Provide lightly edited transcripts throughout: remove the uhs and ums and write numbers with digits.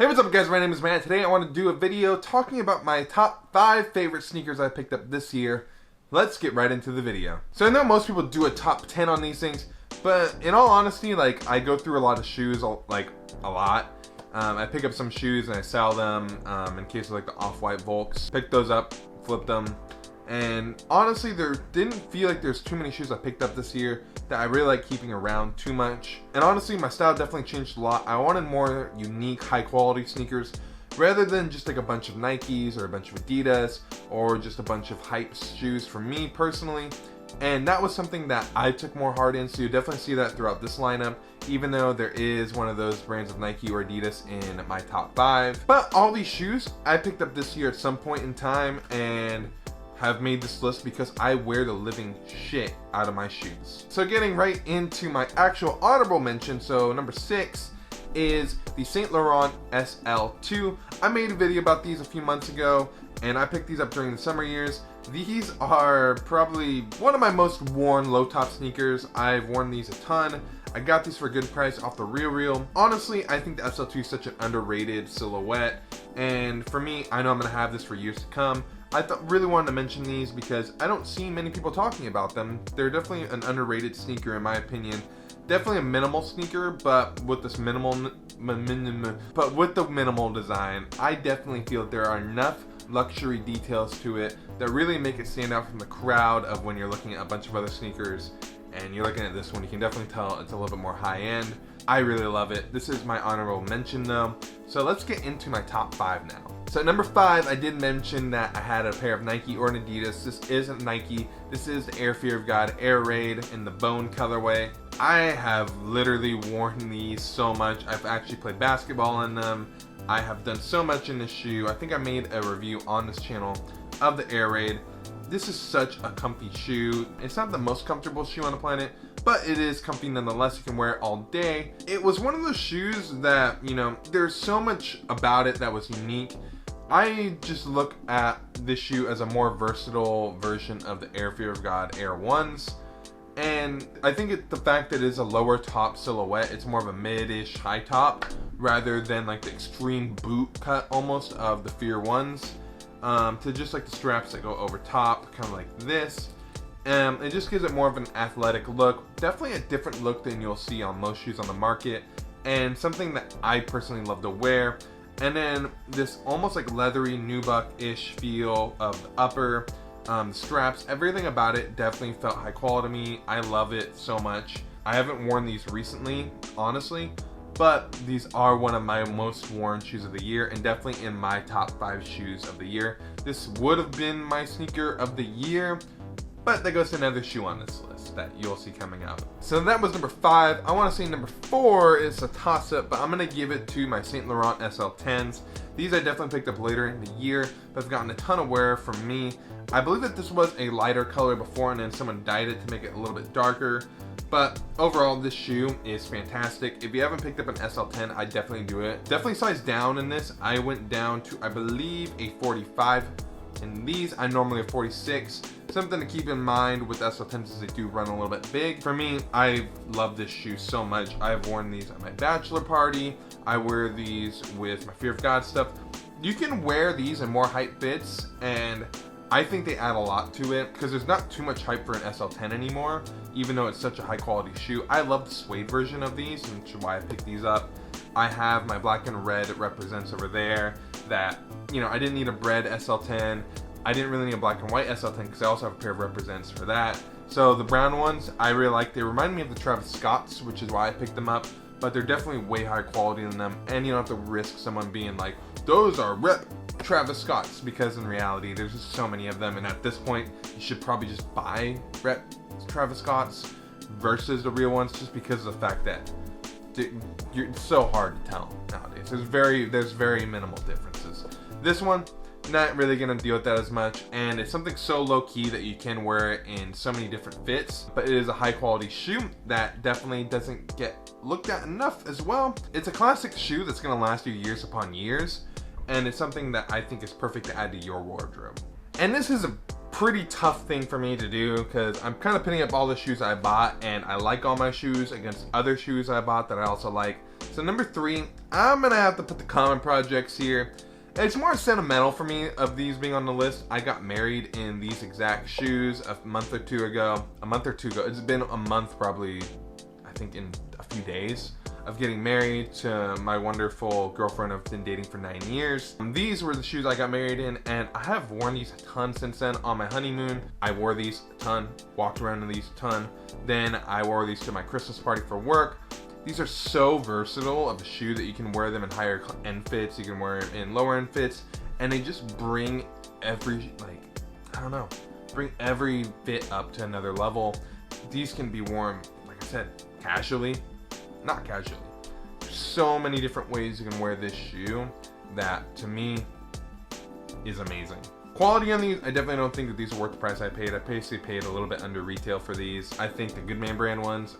Hey, what's up guys, my name is Matt. Today I want to do a video talking about my top 5 favorite sneakers I picked up this year. Let's get right into the video. So I know most people do a top 10 on these things, but in all honesty, like, I go through a lot of shoes, like a lot. I pick up some shoes and I sell them in case of like the off-white Volks. Pick those up, flip them. And honestly, there didn't feel like there's too many shoes I picked up this year that I really like keeping around too much. And honestly, my style definitely changed a lot. I wanted more unique, high quality sneakers rather than just like a bunch of Nikes or a bunch of Adidas or just a bunch of hype shoes for me personally. And that was something that I took more heart in, so you definitely see that throughout this lineup, even though there is one of those brands of Nike or Adidas in my top 5. But all these shoes I picked up this year at some point in time and have made this list because I wear the living shit out of my shoes. So getting right into my actual honorable mention, so number 6 is the Saint Laurent SL2. I made a video about these a few months ago and I picked these up during the summer years. These are probably one of my most worn low top sneakers. I've worn these a ton. I got these for a good price off the RealReal. Honestly, I think the SL2 is such an underrated silhouette, and for me, I know I'm gonna have this for years to come. I really wanted to mention these because I don't see many people talking about them. They're definitely an underrated sneaker in my opinion. Definitely a minimal sneaker, but with this minimal design, I definitely feel there are enough luxury details to it that really make it stand out from the crowd of when you're looking at a bunch of other sneakers and you're looking at this one. You can definitely tell it's a little bit more high end. I really love it. This is my honorable mention though. So let's get into my top 5 now. So at number 5, I did mention that I had a pair of Nike or an Adidas. This isn't Nike. This is the Air Fear of God Air Raid in the bone colorway. I have literally worn these so much. I've actually played basketball in them. I have done so much in this shoe. I think I made a review on this channel of the Air Raid. This is such a comfy shoe. It's not the most comfortable shoe on the planet, but it is comfy nonetheless. You can wear it all day. It was one of those shoes that, you know, there's so much about it that was unique. I just look at this shoe as a more versatile version of the Air Fear of God Air 1s. And I think the fact that it is a lower top silhouette, it's more of a mid-ish high top rather than like the extreme boot cut almost of the Fear 1s. To just like the straps that go over top, kind of like this. It just gives it more of an athletic look. Definitely a different look than you'll see on most shoes on the market, and something that I personally love to wear. And then this almost like leathery nubuck-ish feel of the upper, the straps, everything about it definitely felt high quality to me. I love it so much. I haven't worn these recently, honestly, but these are one of my most worn shoes of the year and definitely in my top 5 shoes of the year. This would have been my sneaker of the year, but that goes to another shoe on this list that you'll see coming up. So that was number 5. I want to say number 4 is a toss-up, but I'm going to give it to my Saint Laurent SL10s. These I definitely picked up later in the year, but have gotten a ton of wear from me. I believe that this was a lighter color before and then someone dyed it to make it a little bit darker. But overall, this shoe is fantastic. If you haven't picked up an SL10, I definitely do it. Definitely size down in this. I went down to, I believe, a 45. In these, I normally have 46. Something to keep in mind with SL10s is they do run a little bit big. For me, I love this shoe so much. I've worn these at my bachelor party. I wear these with my Fear of God stuff. You can wear these in more hype fits, and I think they add a lot to it because there's not too much hype for an SL10 anymore, even though it's such a high quality shoe. I love the suede version of these, which is why I picked these up. I have my black and red represents over there that, you know, I didn't need a red SL10. I didn't really need a black and white SL10 because I also have a pair of represents for that. So the brown ones, I really like. They remind me of the Travis Scotts, which is why I picked them up, but they're definitely way higher quality than them, and you don't have to risk someone being like, those are Travis Scotts, because in reality there's just so many of them, and at this point you should probably just buy Travis Scotts versus the real ones, just because of the fact that it's so hard to tell nowadays. There's very minimal differences. This one, not really gonna deal with that as much, and it's something so low-key that you can wear it in so many different fits, but it is a high quality shoe that definitely doesn't get looked at enough as well. It's a classic shoe that's gonna last you years upon years, and it's something that I think is perfect to add to your wardrobe. And this is a pretty tough thing for me to do because I'm kind of putting up all the shoes I bought, and I like all my shoes against other shoes I bought that I also like. So number 3, I'm gonna have to put the Common Projects here. It's more sentimental for me of these being on the list. I got married in these exact shoes a month or two ago. It's been a month probably, I think in a few days, of getting married to my wonderful girlfriend I've been dating for 9 years. These were the shoes I got married in, and I have worn these a ton since then. On my honeymoon, I wore these a ton, walked around in these a ton. Then I wore these to my Christmas party for work. These are so versatile of a shoe that you can wear them in higher end fits, you can wear them in lower end fits, and they just bring every, bring every fit up to another level. These can be worn, like I said, casually, not casually. There's so many different ways you can wear this shoe that, to me, is amazing. Quality on these, I definitely don't think that these are worth the price I paid. I basically paid a little bit under retail for these. I think the Goodman brand ones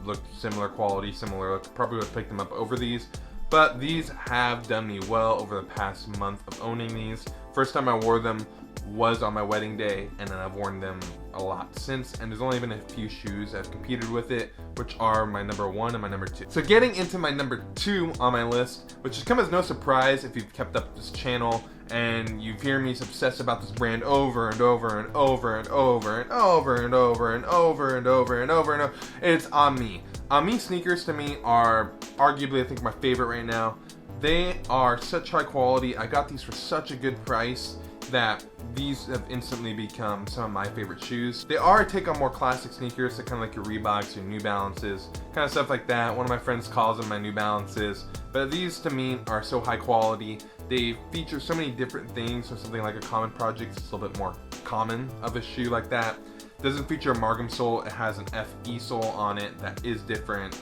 look similar quality, similar look. Probably would have picked them up over these, but these have done me well over the past month of owning these. First time I wore them was on my wedding day, and then I've worn them a lot since, and there's only been a few shoes I've competed with it, which are my number 1 and my number 2. So getting into my number 2 on my list, which has come as no surprise if you've kept up this channel and you hear me obsess about this brand over and over and over and over and over and over and over and over and over and over. It's Ami. Ami sneakers to me are arguably, I think, my favorite right now. They are such high quality. I got these for such a good price that these have instantly become some of my favorite shoes. They are a take on more classic sneakers, so kind of like your Reeboks, your New Balances, kind of stuff like that. One of my friends calls them my New Balances, but these to me are so high quality. They feature so many different things, so something like a Common Project is a little bit more common of a shoe like that. It doesn't feature a Margam sole, it has an FE sole on it that is different.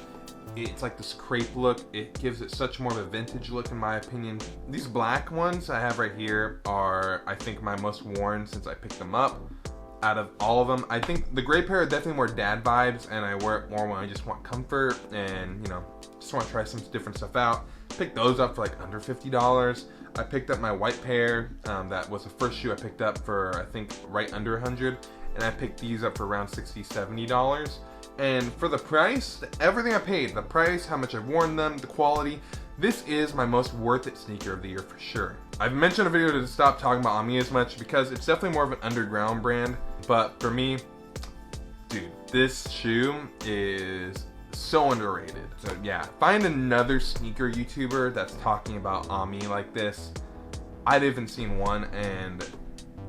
It's like this crepe look. It gives it such more of a vintage look in my opinion. These black ones I have right here are, I think, my most worn since I picked them up. Out of all of them, I think the gray pair are definitely more dad vibes, and I wear it more when I just want comfort and, just want to try some different stuff out. Picked those up for like under $50. I picked up my white pair. That was the first shoe I picked up for, I think, right under $100, and I picked these up for around $60, $70. And for the price, everything I paid, the price, how much I've worn them, the quality, this is my most worth it sneaker of the year for sure. I've mentioned a video to stop talking about Ami as much because it's definitely more of an underground brand, but for me, dude, this shoe is so underrated. So yeah, find another sneaker YouTuber that's talking about Ami like this. I haven't seen one, and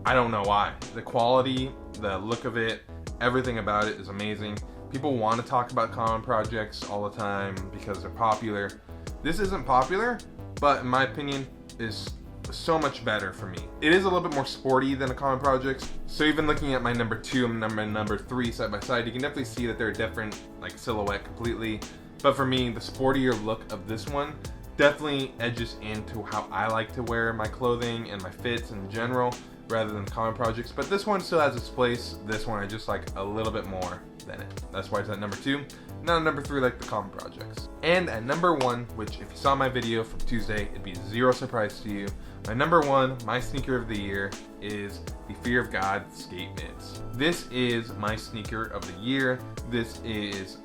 I don't know why. The quality, the look of it, everything about it is amazing. People want to talk about Common Projects all the time because they're popular. This isn't popular, but in my opinion, is so much better for me. It is a little bit more sporty than a Common Projects. So even looking at my number 2 and number 3 side by side, you can definitely see that they're a different silhouette completely. But for me, the sportier look of this one definitely edges into how I like to wear my clothing and my fits in general, rather than Common Projects. But this one still has its place. This one I just like a little bit more than it. That's why it's at number 2, not at number 3 like the Common Projects. And at number 1, which if you saw my video from Tuesday, it'd be zero surprise to you. My number 1, my sneaker of the year, is the Fear of God skate mids. This is my sneaker of the year. This is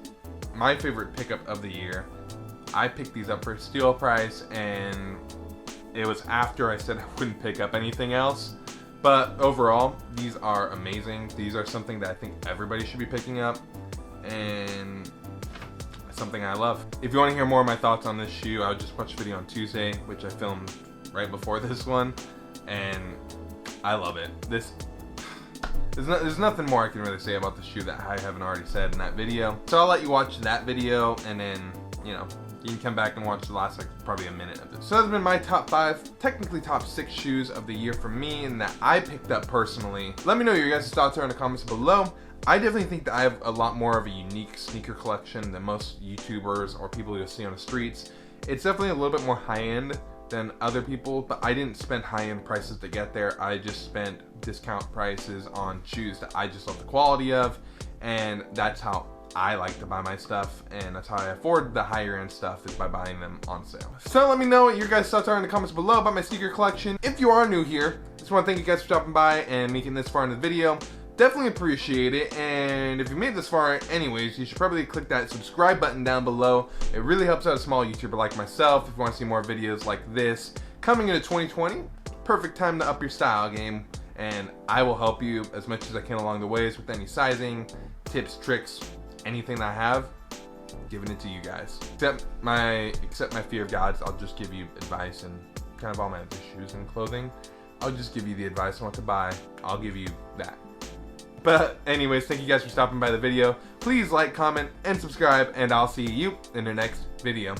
my favorite pickup of the year. I picked these up for a steal price, and it was after I said I wouldn't pick up anything else. But overall, these are amazing. These are something that I think everybody should be picking up, and something I love. If you want to hear more of my thoughts on this shoe, I would just watch a video on Tuesday, which I filmed right before this one, and I love it. There's nothing more I can really say about the shoe that I haven't already said in that video. So I'll let you watch that video, and then, you can come back and watch the last, probably a minute of this. So that's been my top 5, technically top 6 shoes of the year for me and that I picked up personally. Let me know your guys' thoughts in the comments below. I definitely think that I have a lot more of a unique sneaker collection than most YouTubers or people you'll see on the streets. It's definitely a little bit more high-end than other people, but I didn't spend high-end prices to get there. I just spent discount prices on shoes that I just love the quality of, and that's how I like to buy my stuff, and that's how I afford the higher end stuff, is by buying them on sale. So let me know what your guys' thoughts are in the comments below about my sneaker collection. If you are new here, just want to thank you guys for stopping by and making this far into the video. Definitely appreciate it, and if you made this far anyways, you should probably click that subscribe button down below. It really helps out a small YouTuber like myself. If you want to see more videos like this coming into 2020, perfect time to up your style game, and I will help you as much as I can along the ways with any sizing, tips, tricks, anything that I have, giving it to you guys. Except my fear of gods, I'll just give you advice and kind of all my other shoes and clothing. I'll just give you the advice on what to buy. I'll give you that. But anyways, thank you guys for stopping by the video. Please like, comment, and subscribe, and I'll see you in the next video.